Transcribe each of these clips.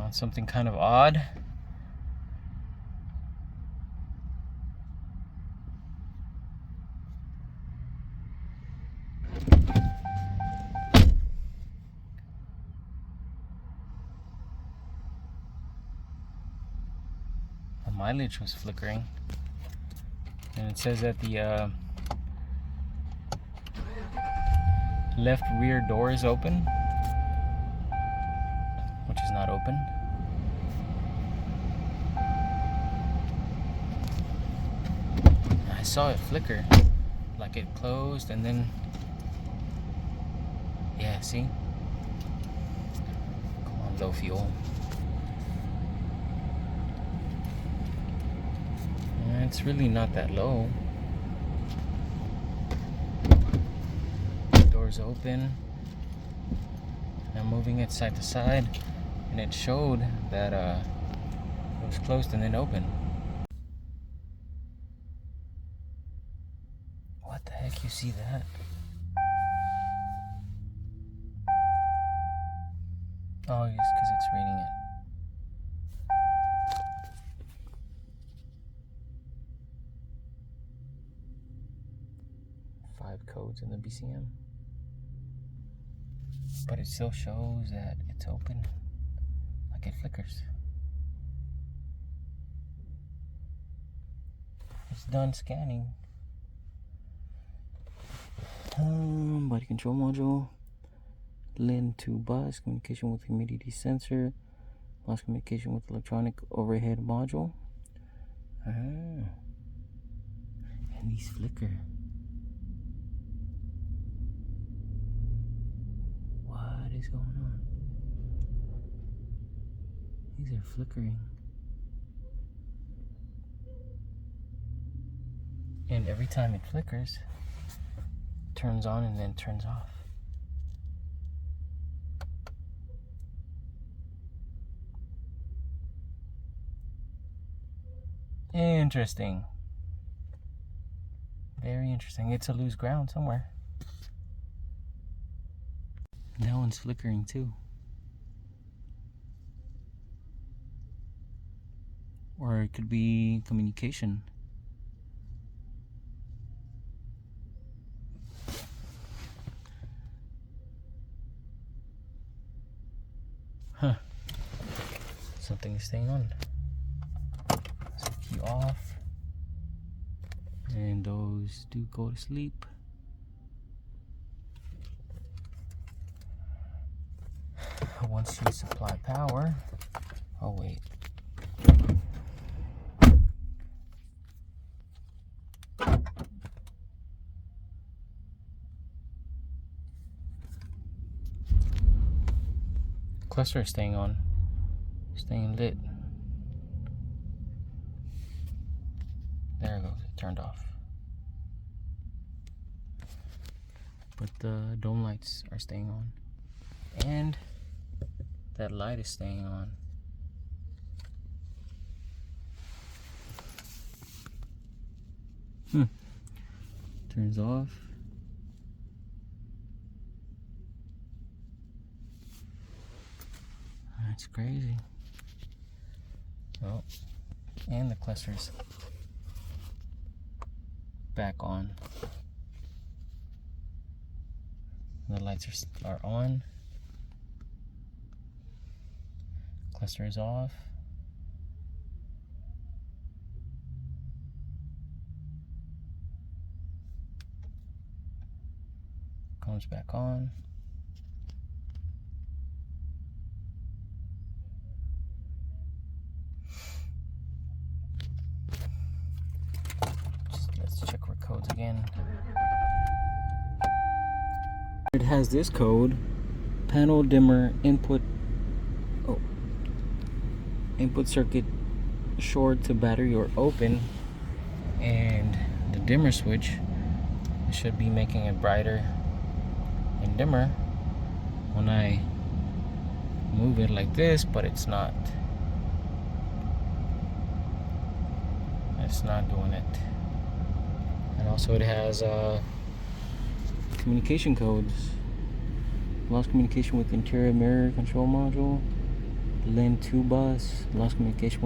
on something kind of odd. The mileage was flickering, and it says that the left rear door is open, which is not open. I saw it flicker, like it closed and then, yeah, see? Come on, low fuel. It's really not that low. Doors open. I'm moving it side to side, and it showed that it was closed and then open. What the heck? You see that? Oh, it's because it's reading it. Five codes in the BCM. But it still shows that it's open. Like it flickers. It's done scanning. Body control module. LIN to bus. Communication with humidity sensor. Lost communication with electronic overhead module. And these flicker. What is going on? These are flickering. And every time it flickers, it turns on and then turns off. Interesting. Very interesting. It's a loose ground somewhere. That one's flickering too. Or it could be communication. Huh. Something is staying on. So key off. And those do go to sleep. Once you supply power, oh wait. Cluster is staying on, staying lit. There it goes, it turned off. But the dome lights are staying on. And that light is staying on. Turns off. That's crazy. Oh, and the cluster's back on. The lights are on. Cluster is off. Comes back on. Let's check our codes again. It has this code: panel dimmer input. Input circuit short to battery or open, and the dimmer switch should be making it brighter and dimmer when I move it like this, but it's not. It's not doing it. And also it has communication codes. Lost communication with interior mirror control module. LIN 2 bus, lost communication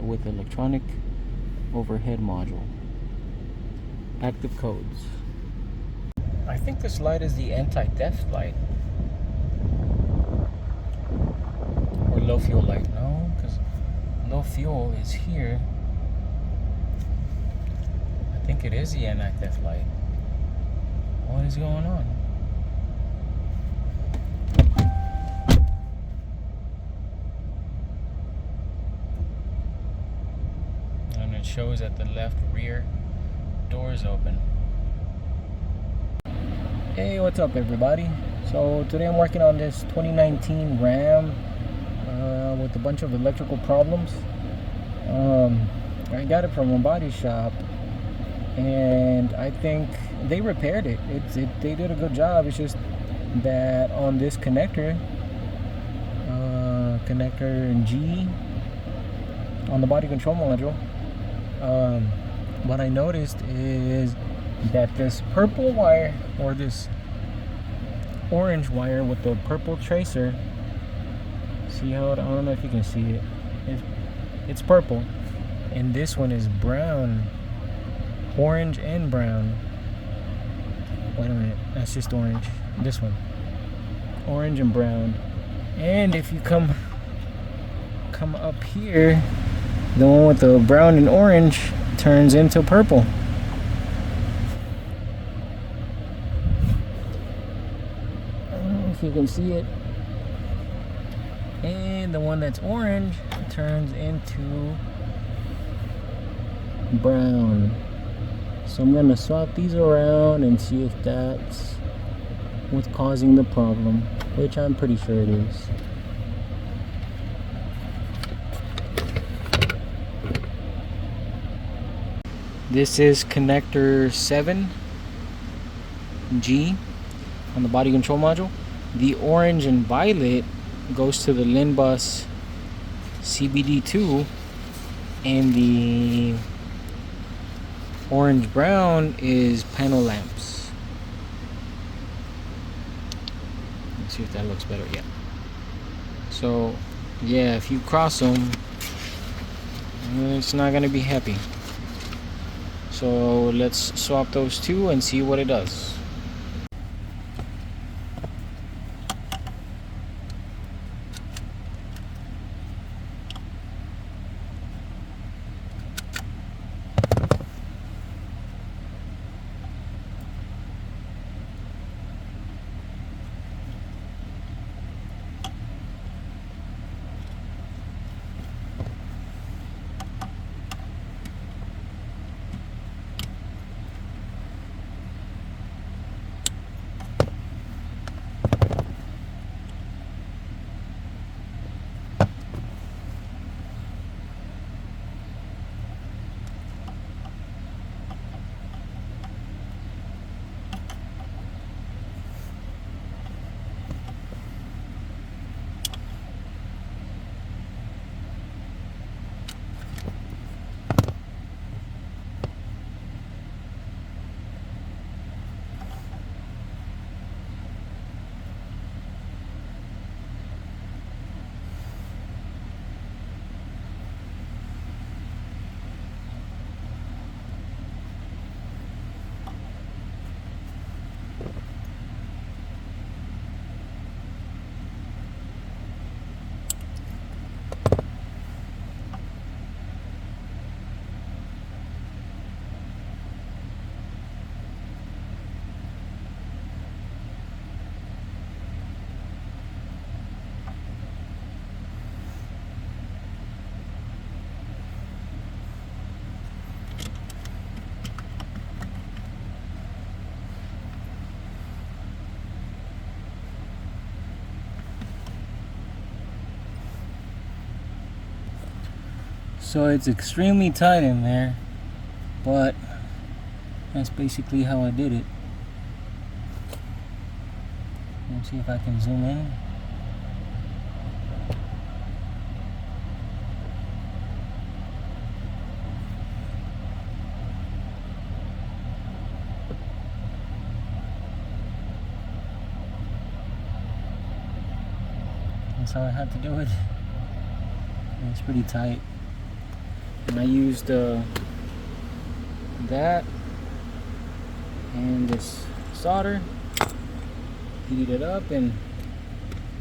with electronic overhead module. Active codes. I think this light is the anti-theft light. Or low fuel light. No, because low fuel is here. I think it is the anti-theft light. What is going on? And it shows that the left rear door is open. Hey, what's up everybody? So today I'm working on this 2019 Ram with a bunch of electrical problems. I got it from a body shop and I think they repaired it. They did a good job. It's just that on this connector G on the body control module, what I noticed is that this purple wire, or this orange wire with the purple tracer, see how I don't know if you can see it, it's purple, and this one is brown, orange and brown. Wait a minute, that's just orange. This one, orange and brown. And if you come up here, the one with the brown and orange turns into purple. I don't know if you can see it. And the one that's orange turns into brown. So I'm gonna swap these around and see if that's what's causing the problem, which I'm pretty sure it is. This is connector 7G on the body control module. The orange and violet goes to the LIN bus CBD2, and the orange brown is panel lamps. Let's see if that looks better. Yeah. So yeah, if you cross them, it's not gonna be happy. So let's swap those two and see what it does. So it's extremely tight in there, but that's basically how I did it. Let's see if I can zoom in. That's how I had to do it. And it's pretty tight. And I used that and this solder, heated it up, and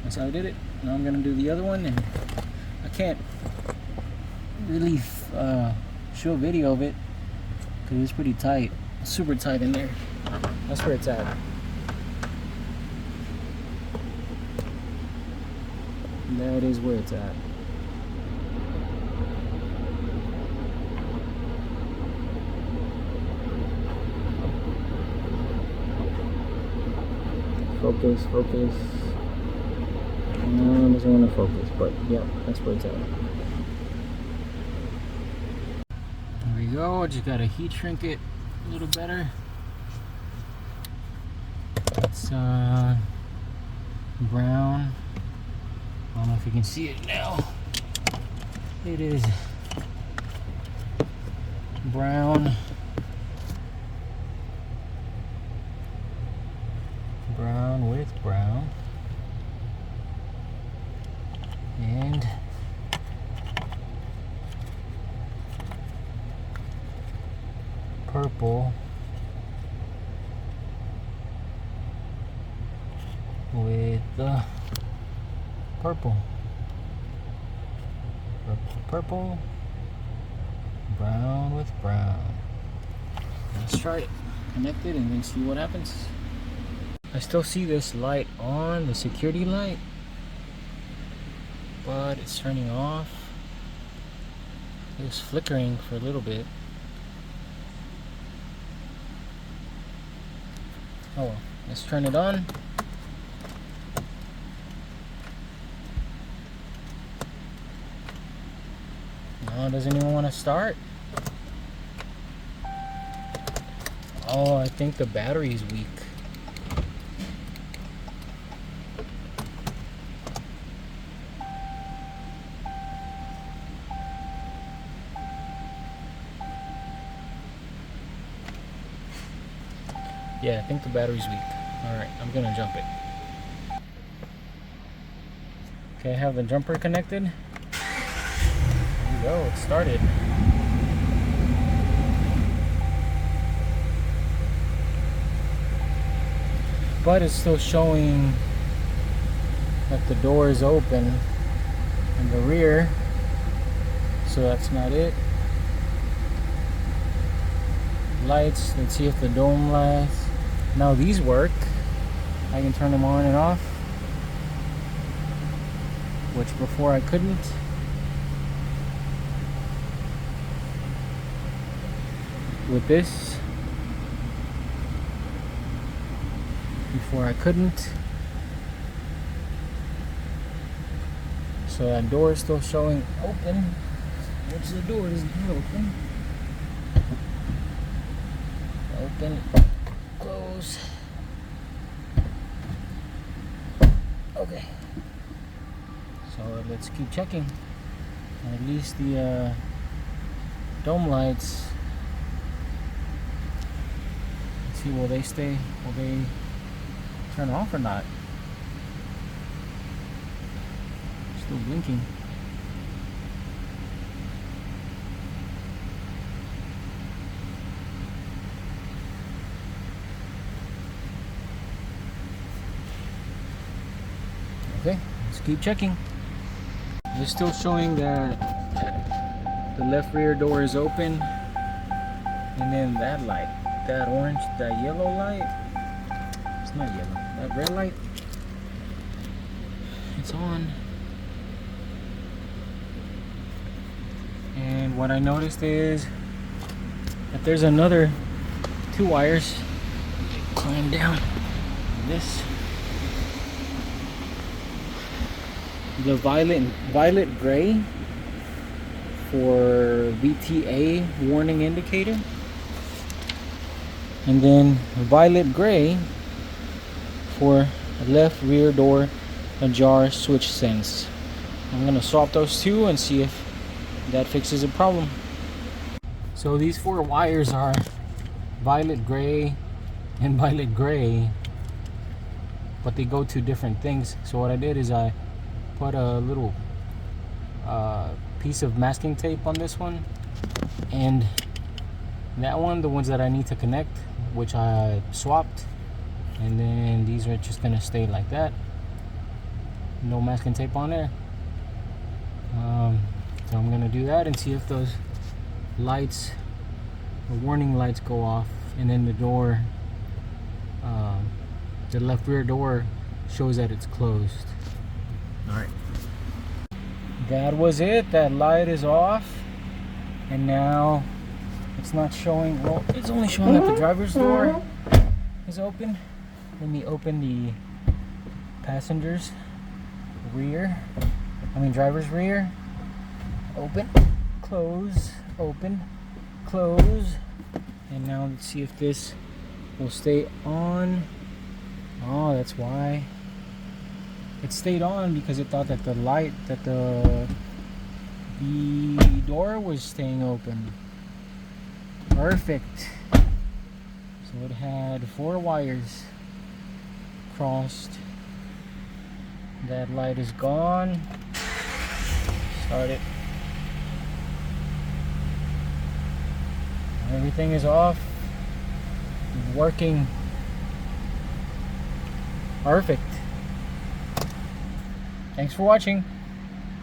that's how I did it. Now I'm gonna do the other one, and I can't really show a video of it because it's pretty tight, super tight in there. That's where it's at. That is where it's at. Focus, focus. No, it doesn't want to focus, but yeah, that's where it's at. There we go. I just gotta heat shrink it a little better. It's brown. I don't know if you can see it now. It is brown. Brown with brown. And purple with the purple. Purple, purple. Brown with brown. Let's try it. Connect it and then see what happens. I still see this light on, the security light, but it's turning off. It was flickering for a little bit. Oh well, let's turn it on. No, it doesn't even want to start. Oh, I think the battery is weak. Yeah, I think the battery's weak. Alright, I'm gonna jump it. Okay, I have the jumper connected. There we go, it started. But it's still showing that the door is open in the rear. So that's not it. Lights, let's see if the dome lights. Now these work. I can turn them on and off, which before I couldn't. With this, before I couldn't. So that door is still showing open, which the door is not open. Open, close. Okay. So let's keep checking. At least the dome lights. Let's see, will they stay? Will they turn off or not? Still blinking. Okay, let's keep checking. It's still showing that the left rear door is open, and then that light, that orange, that yellow light, it's not yellow, that red light, it's on. And what I noticed is that there's another 2 wires. Climb down this. The violet gray for VTA warning indicator, and then violet gray for left rear door ajar switch sense. I'm gonna swap those 2 and see if that fixes the problem. So these 4 wires are violet gray and violet gray, but they go to different things. So what I did is I put a little piece of masking tape on this one, and that one, the ones that I need to connect, which I swapped, and then these are just gonna stay like that, no masking tape on there. So I'm gonna do that and see if those lights, the warning lights, go off, and then the door, the left rear door shows that it's closed. All right, that was it. That light is off, and now it's not showing. Well, it's only showing that the driver's door is open. Let me open the passenger's rear. Driver's rear. Open, close, open, close. And now let's see if this will stay on. Oh, that's why. It stayed on because it thought that the light, that the door was staying open. Perfect. So it had 4 wires crossed. That light is gone. Start it. Everything is off. Working. Perfect. Thanks for watching.